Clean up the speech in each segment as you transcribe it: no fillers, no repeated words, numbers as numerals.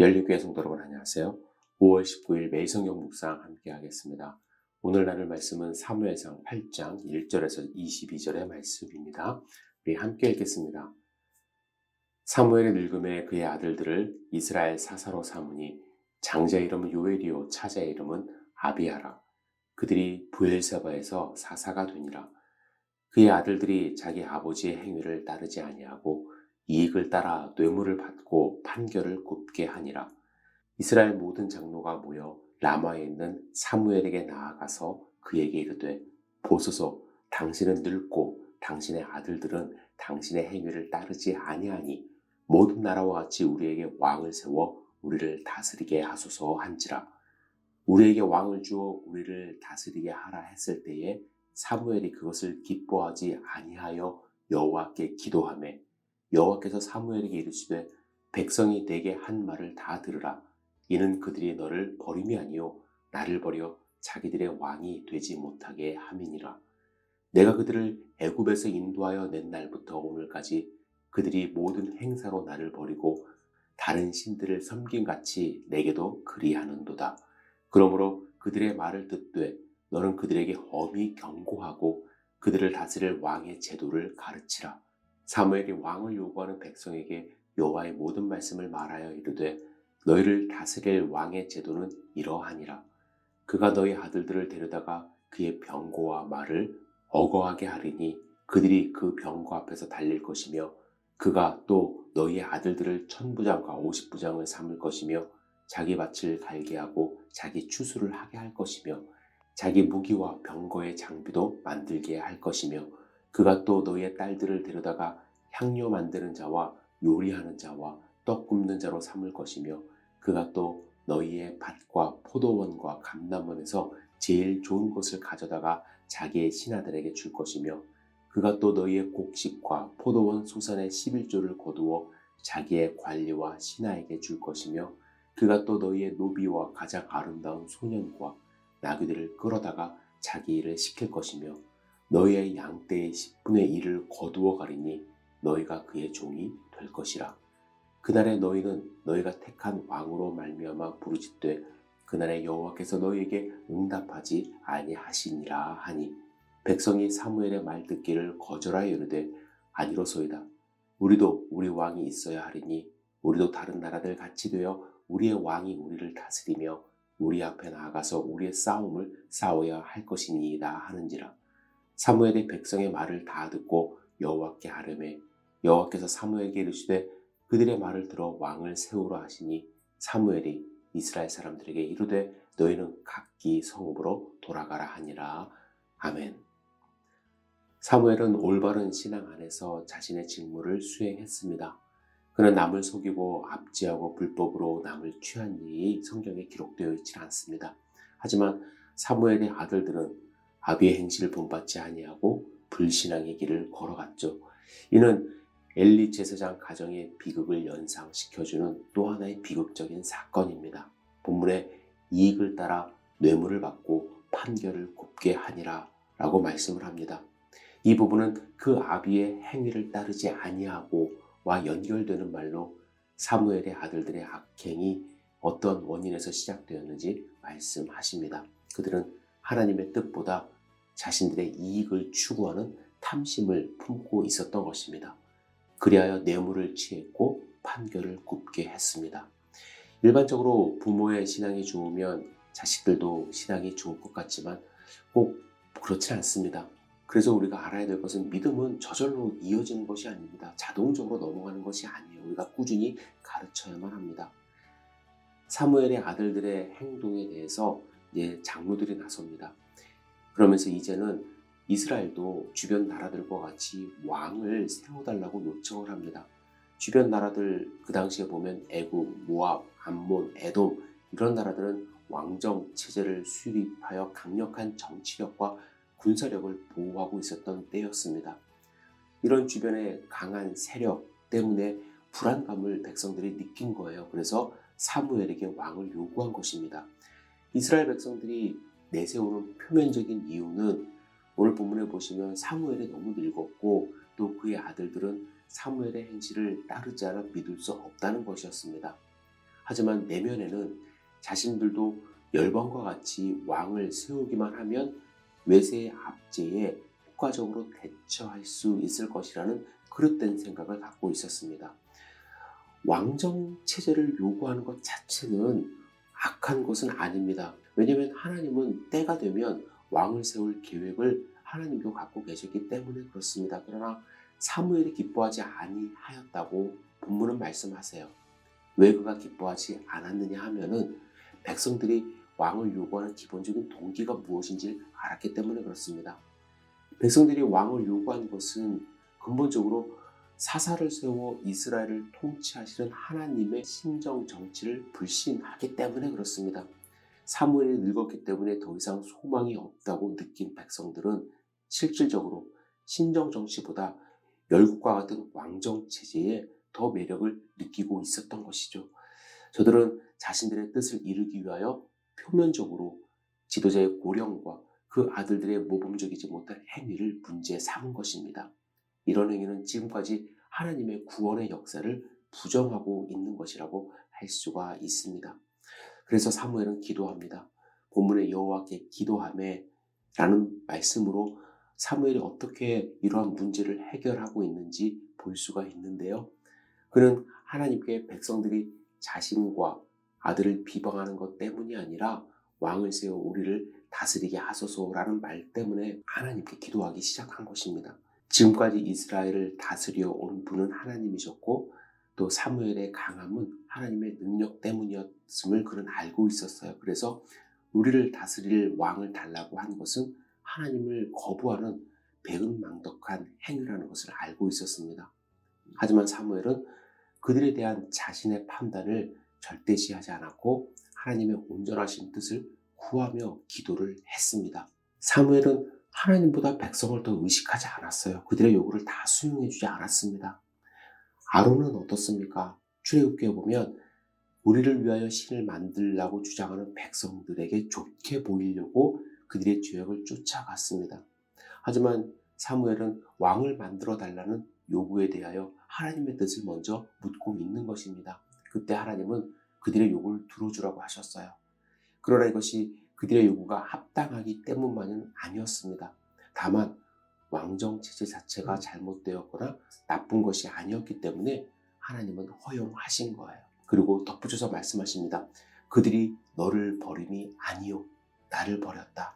열린교회 성도 여러분 안녕하세요. 5월 19일 매일 성경 묵상 함께 하겠습니다. 오늘 나눌 말씀은 사무엘상 8장 1절에서 22절의 말씀입니다. 우리 함께 읽겠습니다. 사무엘이 늙음에 그의 아들들을 이스라엘 사사로 삼으니 장자의 이름은 요엘이요 차자의 이름은 아비아라. 그들이 브엘세바에서 사사가 되니라. 그의 아들들이 자기 아버지의 행위를 따르지 아니하고 이익을 따라 뇌물을 받고 판결을 굽게 하니라. 이스라엘 모든 장로가 모여 라마에 있는 사무엘에게 나아가서 그에게 이르되 보소서 당신은 늙고 당신의 아들들은 당신의 행위를 따르지 아니하니 모든 나라와 같이 우리에게 왕을 세워 우리를 다스리게 하소서 한지라. 우리에게 왕을 주어 우리를 다스리게 하라 했을 때에 사무엘이 그것을 기뻐하지 아니하여 여호와께 기도하매 여호와께서 사무엘에게 이르시되 백성이 내게 한 말을 다 들으라. 이는 그들이 너를 버림이 아니요 나를 버려 자기들의 왕이 되지 못하게 함이니라. 내가 그들을 애굽에서 인도하여 낸 날부터 오늘까지 그들이 모든 행사로 나를 버리고 다른 신들을 섬김같이 내게도 그리하는도다. 그러므로 그들의 말을 듣되 너는 그들에게 엄히 경고하고 그들을 다스릴 왕의 제도를 가르치라. 사무엘이 왕을 요구하는 백성에게 여호와의 모든 말씀을 말하여 이르되 너희를 다스릴 왕의 제도는 이러하니라. 그가 너희 아들들을 데려다가 그의 병거와 말을 어거하게 하리니 그들이 그 병거 앞에서 달릴 것이며 그가 또 너희의 아들들을 1000부장과 50부장을 삼을 것이며 자기 밭을 갈게 하고 자기 추수를 하게 할 것이며 자기 무기와 병거의 장비도 만들게 할 것이며 그가 또 너희의 딸들을 데려다가 향료 만드는 자와 요리하는 자와 떡 굽는 자로 삼을 것이며 그가 또 너희의 밭과 포도원과 감람원에서 제일 좋은 것을 가져다가 자기의 신하들에게 줄 것이며 그가 또 너희의 곡식과 포도원 소산의 11조를 거두어 자기의 관리와 신하에게 줄 것이며 그가 또 너희의 노비와 가장 아름다운 소년과 나귀들을 끌어다가 자기 일을 시킬 것이며 너희의 양떼의 10분의 1을 거두어 가리니 너희가 그의 종이 될 것이라. 그날에 너희는 너희가 택한 왕으로 말미암아 부르짖되 그날에 여호와께서 너희에게 응답하지 아니하시니라 하니 백성이 사무엘의 말 듣기를 거절하여 이르되 아니로소이다. 우리도 우리 왕이 있어야 하리니 우리도 다른 나라들 같이 되어 우리의 왕이 우리를 다스리며 우리 앞에 나아가서 우리의 싸움을 싸워야 할 것이니이다 하는지라. 사무엘이 백성의 말을 다 듣고 여호와께 아뢰매 여호와께서 사무엘에게 이르시되 그들의 말을 들어 왕을 세우라 하시니 사무엘이 이스라엘 사람들에게 이르되 너희는 각기 성읍으로 돌아가라 하니라. 아멘. 사무엘은 올바른 신앙 안에서 자신의 직무를 수행했습니다. 그는 남을 속이고 압제하고 불법으로 남을 취한 일이 성경에 기록되어 있지 않습니다. 하지만 사무엘의 아들들은 아비의 행실을 본받지 아니하고 불신앙의 길을 걸어갔죠. 이는 엘리 제사장 가정의 비극을 연상시켜주는 또 하나의 비극적인 사건입니다. 본문에 이익을 따라 뇌물을 받고 판결을 굽게 하니라 라고 말씀을 합니다. 이 부분은 그 아비의 행위를 따르지 아니하고와 연결되는 말로 사무엘의 아들들의 악행이 어떤 원인에서 시작되었는지 말씀하십니다. 그들은 하나님의 뜻보다 자신들의 이익을 추구하는 탐심을 품고 있었던 것입니다. 그리하여 뇌물을 취했고 판결을 굽게 했습니다. 일반적으로 부모의 신앙이 좋으면 자식들도 신앙이 좋을 것 같지만 꼭 그렇지 않습니다. 그래서 우리가 알아야 될 것은 믿음은 저절로 이어지는 것이 아닙니다. 자동적으로 넘어가는 것이 아니에요. 우리가 꾸준히 가르쳐야만 합니다. 사무엘의 아들들의 행동에 대해서 이제 장로들이 나섭니다. 그러면서 이제는 이스라엘도 주변 나라들과 같이 왕을 세워달라고 요청을 합니다. 주변 나라들 그 당시에 보면 애굽, 모압, 암몬, 에돔 이런 나라들은 왕정 체제를 수립하여 강력한 정치력과 군사력을 보호하고 있었던 때였습니다. 이런 주변의 강한 세력 때문에 불안감을 백성들이 느낀 거예요. 그래서 사무엘에게 왕을 요구한 것입니다. 이스라엘 백성들이 내세우는 표면적인 이유는 오늘 본문에 보시면 사무엘이 너무 늙었고 또 그의 아들들은 사무엘의 행실을 따르지 않아 믿을 수 없다는 것이었습니다. 하지만 내면에는 자신들도 열방과 같이 왕을 세우기만 하면 외세의 압제에 효과적으로 대처할 수 있을 것이라는 그릇된 생각을 갖고 있었습니다. 왕정 체제를 요구하는 것 자체는 악한 것은 아닙니다. 왜냐하면 하나님은 때가 되면 왕을 세울 계획을 하나님도 갖고 계셨기 때문에 그렇습니다. 그러나 사무엘이 기뻐하지 아니하였다고 본문은 말씀하세요. 왜 그가 기뻐하지 않았느냐 하면은 백성들이 왕을 요구하는 기본적인 동기가 무엇인지 알았기 때문에 그렇습니다. 백성들이 왕을 요구한 것은 근본적으로 사사를 세워 이스라엘을 통치하시는 하나님의 신정 정치를 불신하기 때문에 그렇습니다. 사무엘이 늙었기 때문에 더 이상 소망이 없다고 느낀 백성들은 실질적으로 신정 정치보다 열국과 같은 왕정 체제에 더 매력을 느끼고 있었던 것이죠. 저들은 자신들의 뜻을 이루기 위하여 표면적으로 지도자의 고령과 그 아들들의 모범적이지 못한 행위를 문제 삼은 것입니다. 이런 행위는 지금까지 하나님의 구원의 역사를 부정하고 있는 것이라고 할 수가 있습니다. 그래서 사무엘은 기도합니다. 본문의 여호와께 기도하매 라는 말씀으로 사무엘이 어떻게 이러한 문제를 해결하고 있는지 볼 수가 있는데요. 그는 하나님께 백성들이 자신과 아들을 비방하는 것 때문이 아니라 왕을 세워 우리를 다스리게 하소서라는 말 때문에 하나님께 기도하기 시작한 것입니다. 지금까지 이스라엘을 다스려 온 분은 하나님이셨고 또 사무엘의 강함은 하나님의 능력 때문이었음을 그는 알고 있었어요. 그래서 우리를 다스릴 왕을 달라고 한 것은 하나님을 거부하는 배은망덕한 행위라는 것을 알고 있었습니다. 하지만 사무엘은 그들에 대한 자신의 판단을 절대시하지 않았고 하나님의 온전하신 뜻을 구하며 기도를 했습니다. 사무엘은 하나님보다 백성을 더 의식하지 않았어요. 그들의 요구를 다 수용해주지 않았습니다. 아론은 어떻습니까? 출애굽기에 보면 우리를 위하여 신을 만들라고 주장하는 백성들에게 좋게 보이려고 그들의 죄악을 쫓아갔습니다. 하지만 사무엘은 왕을 만들어 달라는 요구에 대하여 하나님의 뜻을 먼저 묻고 있는 것입니다. 그때 하나님은 그들의 요구를 들어주라고 하셨어요. 그러나 이것이 그들의 요구가 합당하기 때문만은 아니었습니다. 다만 왕정 체제 자체가 잘못되었거나 나쁜 것이 아니었기 때문에 하나님은 허용하신 거예요. 그리고 덧붙여서 말씀하십니다. 그들이 너를 버림이 아니요 나를 버렸다.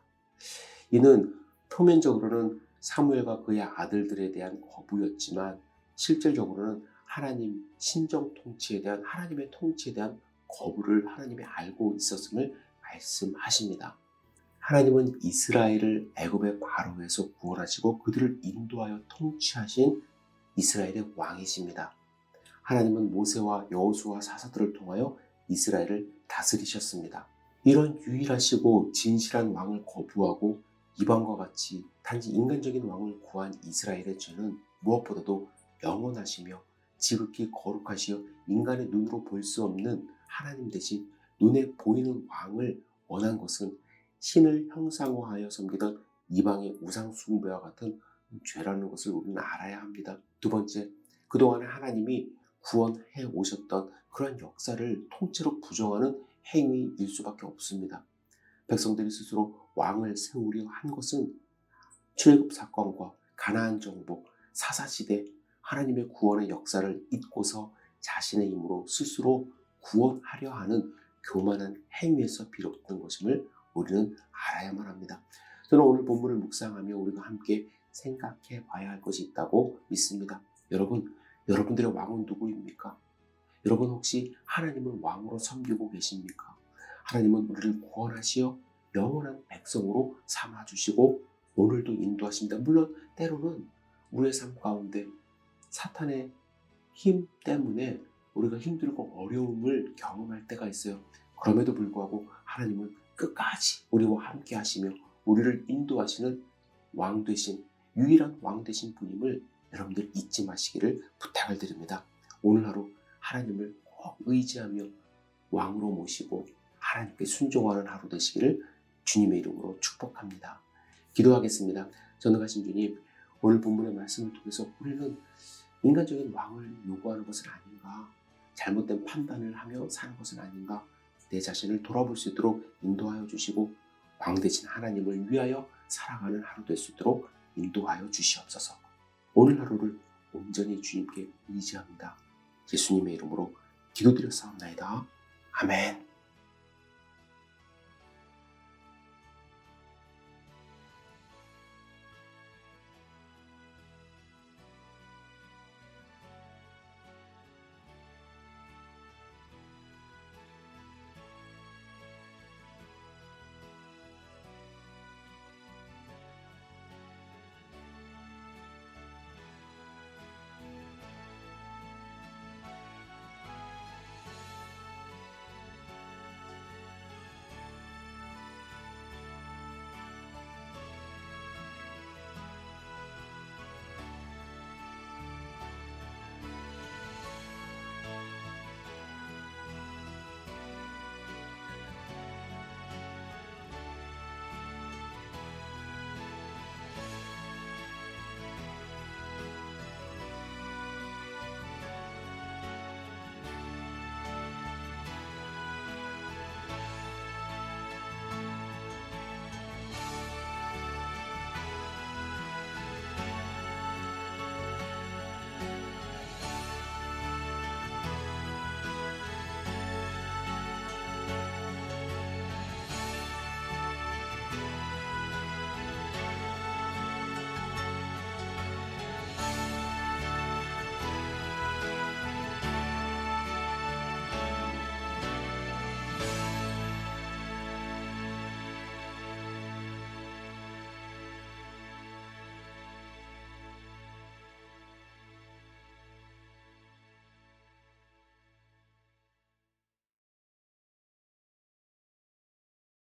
이는 표면적으로는 사무엘과 그의 아들들에 대한 거부였지만 실질적으로는 하나님 신정 통치에 대한 하나님의 통치에 대한 거부를 하나님이 알고 있었음을 말씀하십니다. 하나님은 이스라엘을 애굽의 바로에서 구원하시고 그들을 인도하여 통치하신 이스라엘의 왕이십니다. 하나님은 모세와 여호수아 사사들을 통하여 이스라엘을 다스리셨습니다. 이런 유일하시고 진실한 왕을 거부하고 이방과 같이 단지 인간적인 왕을 구한 이스라엘의 죄는 무엇보다도 영원하시며 지극히 거룩하시어 인간의 눈으로 볼 수 없는 하나님 대신 눈에 보이는 왕을 원한 것은 신을 형상화하여 섬기던 이방의 우상 숭배와 같은 죄라는 것을 우리는 알아야 합니다. 두 번째, 그동안에 하나님이 구원해 오셨던 그런 역사를 통째로 부정하는 행위일 수밖에 없습니다. 백성들이 스스로 왕을 세우려 한 것은 출애굽 사건과 가나안 정복, 사사시대 하나님의 구원의 역사를 잊고서 자신의 힘으로 스스로 구원하려 하는 교만한 행위에서 비롯된 것임을 우리는 알아야만 합니다. 저는 오늘 본문을 묵상하며 우리가 함께 생각해 봐야 할 것이 있다고 믿습니다. 여러분들의 왕은 누구입니까? 여러분 혹시 하나님을 왕으로 섬기고 계십니까? 하나님은 우리를 구원하시어 영원한 백성으로 삼아주시고 오늘도 인도하십니다. 물론 때로는 우리의 삶 가운데 사탄의 힘 때문에 우리가 힘들고 어려움을 경험할 때가 있어요. 그럼에도 불구하고 하나님은 끝까지 우리와 함께 하시며 우리를 인도하시는 왕 되신 유일한 왕 되신 분임을 여러분들 잊지 마시기를 부탁을 드립니다. 오늘 하루 하나님을 꼭 의지하며 왕으로 모시고 하나님께 순종하는 하루 되시기를 주님의 이름으로 축복합니다. 기도하겠습니다. 전능하신 주님, 오늘 본문의 말씀을 통해서 우리는 인간적인 왕을 요구하는 것은 아닌가? 잘못된 판단을 하며 사는 것은 아닌가? 내 자신을 돌아볼 수 있도록 인도하여 주시고 왕되신 하나님을 위하여 살아가는 하루 될 수 있도록 인도하여 주시옵소서. 오늘 하루를 온전히 주님께 의지합니다. 예수님의 이름으로 기도드렸사옵나이다. 아멘.